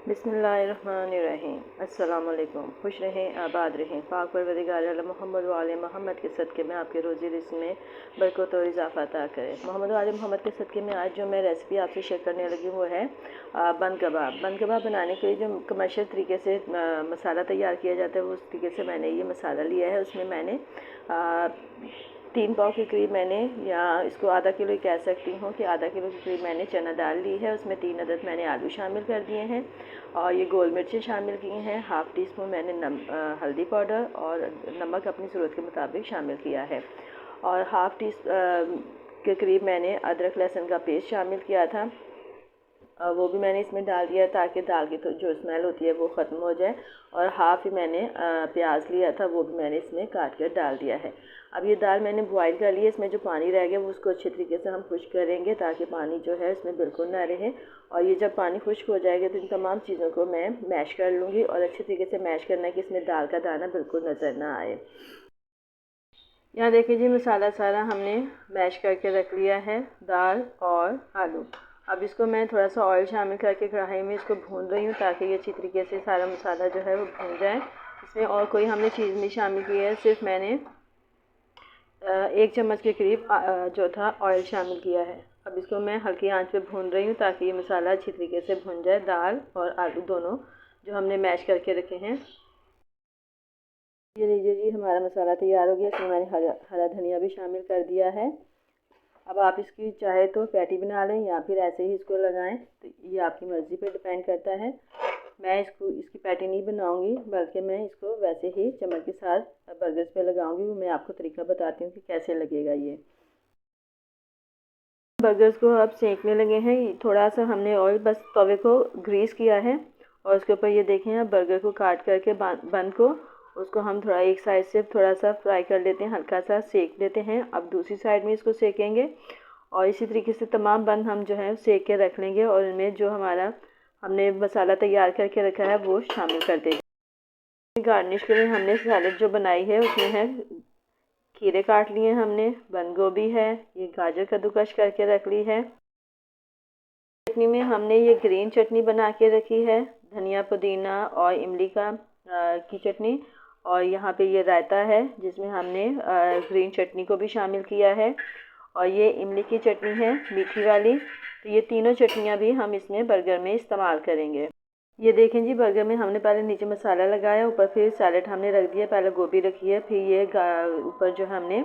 बिस्मिल्लाहिर्रहमानिर्रहीम। अस्सलाम वालेकुम। खुश रहें, आबाद रहें। पाक परवरदिगार आला मोहम्मद व आले मोहम्मद के सदक़े में आपके रोज़ी रिज़्क़ में बरकत और इजाफ़ा अता करें। मोहम्मद व आले मोहम्मद के सदक़े में आज जो मैं रेसिपी आपसे शेयर करने लगी वो है बंद कबाब। बंद कबाब बनाने के लिए जो कमर्शियल तरीके से मसाला तैयार किया जाता है वो उस तरीके से मैंने ये मसाला लिया है। उसमें मैंने 3 पाव के करीब मैंने, या इसको आधा किलो ही कह सकती हूँ कि आधा किलो के करीब मैंने चना दाल ली है। उसमें 3 अदद मैंने आलू शामिल कर दिए हैं और ये गोल मिर्चें शामिल की हैं। हाफ़ टी स्पून मैंने हल्दी पाउडर और नमक अपनी ज़रूरत के मुताबिक शामिल किया है और हाफ़ टी के करीब मैंने अदरक लहसुन का पेस्ट शामिल किया था। वो भी मैंने इसमें डाल दिया ताकि दाल की तो जो स्मेल होती है वो ख़त्म हो जाए। और हाफ़ ही मैंने प्याज लिया था, वो भी मैंने इसमें काट कर डाल दिया है। अब ये दाल मैंने बॉईल कर ली है। इसमें जो पानी रह गया वो उसको अच्छे तरीके से हम खुश्क करेंगे ताकि पानी जो है इसमें बिल्कुल ना रहे। और ये जब पानी खुश्क हो जाएगा तो इन तमाम चीज़ों को मैं मैश कर लूँगी और अच्छे तरीके से मैश करना है कि इसमें दाल का दाना बिल्कुल नज़र ना आए। यहाँ देखिए जी, मसाला सारा हमने मैश करके रख लिया है, दाल और आलू। अब इसको मैं थोड़ा सा ऑयल शामिल करके कढ़ाई में इसको भून रही हूँ ताकि ये अच्छी तरीके से सारा मसाला जो है वो भून जाए। इसमें और कोई हमने चीज़ नहीं शामिल की है, सिर्फ मैंने 1 चम्मच के करीब जो था ऑयल शामिल किया है। अब इसको मैं हल्की आंच पे भून रही हूँ ताकि ये मसाला अच्छी तरीके से भून जाए, दाल और आलू दोनों जो हमने मैश करके रखे हैं। ये लीजिए जी, हमारा मसाला तैयार हो गया। इसमें मैंने हरा धनिया भी शामिल कर दिया है। अब आप इसकी चाहे तो पैटी बना लें या फिर ऐसे ही इसको लगाएं, तो ये आपकी मर्ज़ी पे डिपेंड करता है। मैं इसकी पैटी नहीं बनाऊंगी, बल्कि मैं इसको वैसे ही चम्मच के साथ बर्गर्स पे लगाऊंगी। वो मैं आपको तरीका बताती हूँ कि कैसे लगेगा ये। बर्गर्स को अब सेकने लगे हैं। थोड़ा सा हमने ऑयल बस तवे को ग्रीस किया है और उसके ऊपर ये देखें, अब बर्गर को काट करके बन को उसको हम थोड़ा एक साइड से थोड़ा सा फ्राई कर लेते हैं, हल्का सा सेक लेते हैं। अब दूसरी साइड में इसको सेकेंगे और इसी तरीके से तमाम बन हम जो है सेक के रख लेंगे और इनमें जो हमारा हमने मसाला तैयार करके रखा है वो शामिल कर देंगे। गार्निश के लिए हमने सैलेड जो बनाई है उसमें है खीरे काट लिए हमने, बंद गोभी है, ये गाजर कद्दूकस करके रख ली है। चटनी में हमने ये ग्रीन चटनी बना के रखी है, धनिया पुदीना और इमली की चटनी। और यहाँ पे ये रायता है जिसमें हमने ग्रीन चटनी को भी शामिल किया है और ये इमली की चटनी है मीठी वाली। तो ये तीनों चटनियाँ भी हम इसमें बर्गर में इस्तेमाल करेंगे। ये देखें जी, बर्गर में हमने पहले नीचे मसाला लगाया, ऊपर फिर सैलेड हमने रख दिया, पहले गोभी रखी है, फिर ये ऊपर जो हमने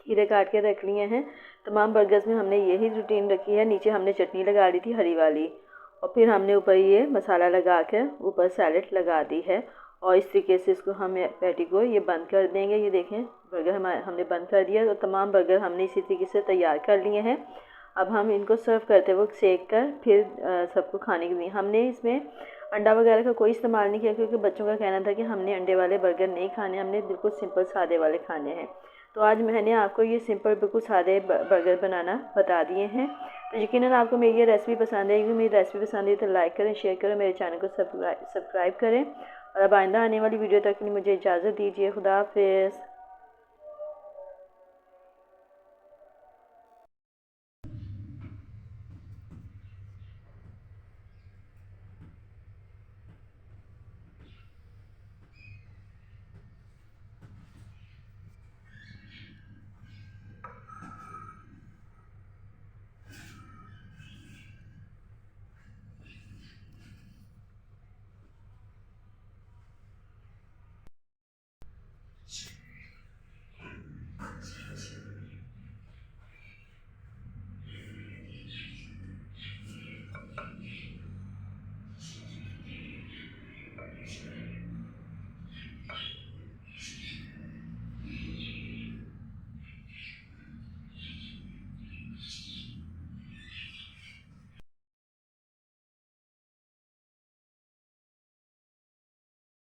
खीरे काट के रख लिए हैं। तमाम बर्गर्स में हमने यही रूटीन रखी है। नीचे हमने चटनी लगा दी थी हरी वाली और फिर हमने ऊपर ये मसाला लगा कर ऊपर सैलेड लगा दी है और इस तरीके से इसको हम पैटी को ये बंद कर देंगे। ये देखें, बर्गर हमने बंद कर दिया। तो तमाम बर्गर हमने इसी तरीके से तैयार कर लिए हैं। अब हम इनको सर्व करते वक्त सेक कर फिर सबको खाने के लिए, हमने इसमें अंडा वगैरह का कोई इस्तेमाल नहीं किया क्योंकि बच्चों का कहना था कि हमने अंडे वाले बर्गर नहीं खाने, हमने बिल्कुल सिंपल सादे वाले खाने हैं। तो आज मैंने आपको ये सिंपल बिल्कुल सादे बर्गर बनाना बता दिए हैं। तो यकीनन आपको मेरी ये रेसिपी पसंद आएगी। मेरी रेसिपी पसंद है तो लाइक करें, शेयर करें, मेरे चैनल को सब्सक्राइब करें और अब आइंदा आने वाली वीडियो तक के लिए मुझे इजाज़त दीजिए। खुदा हाफिज़।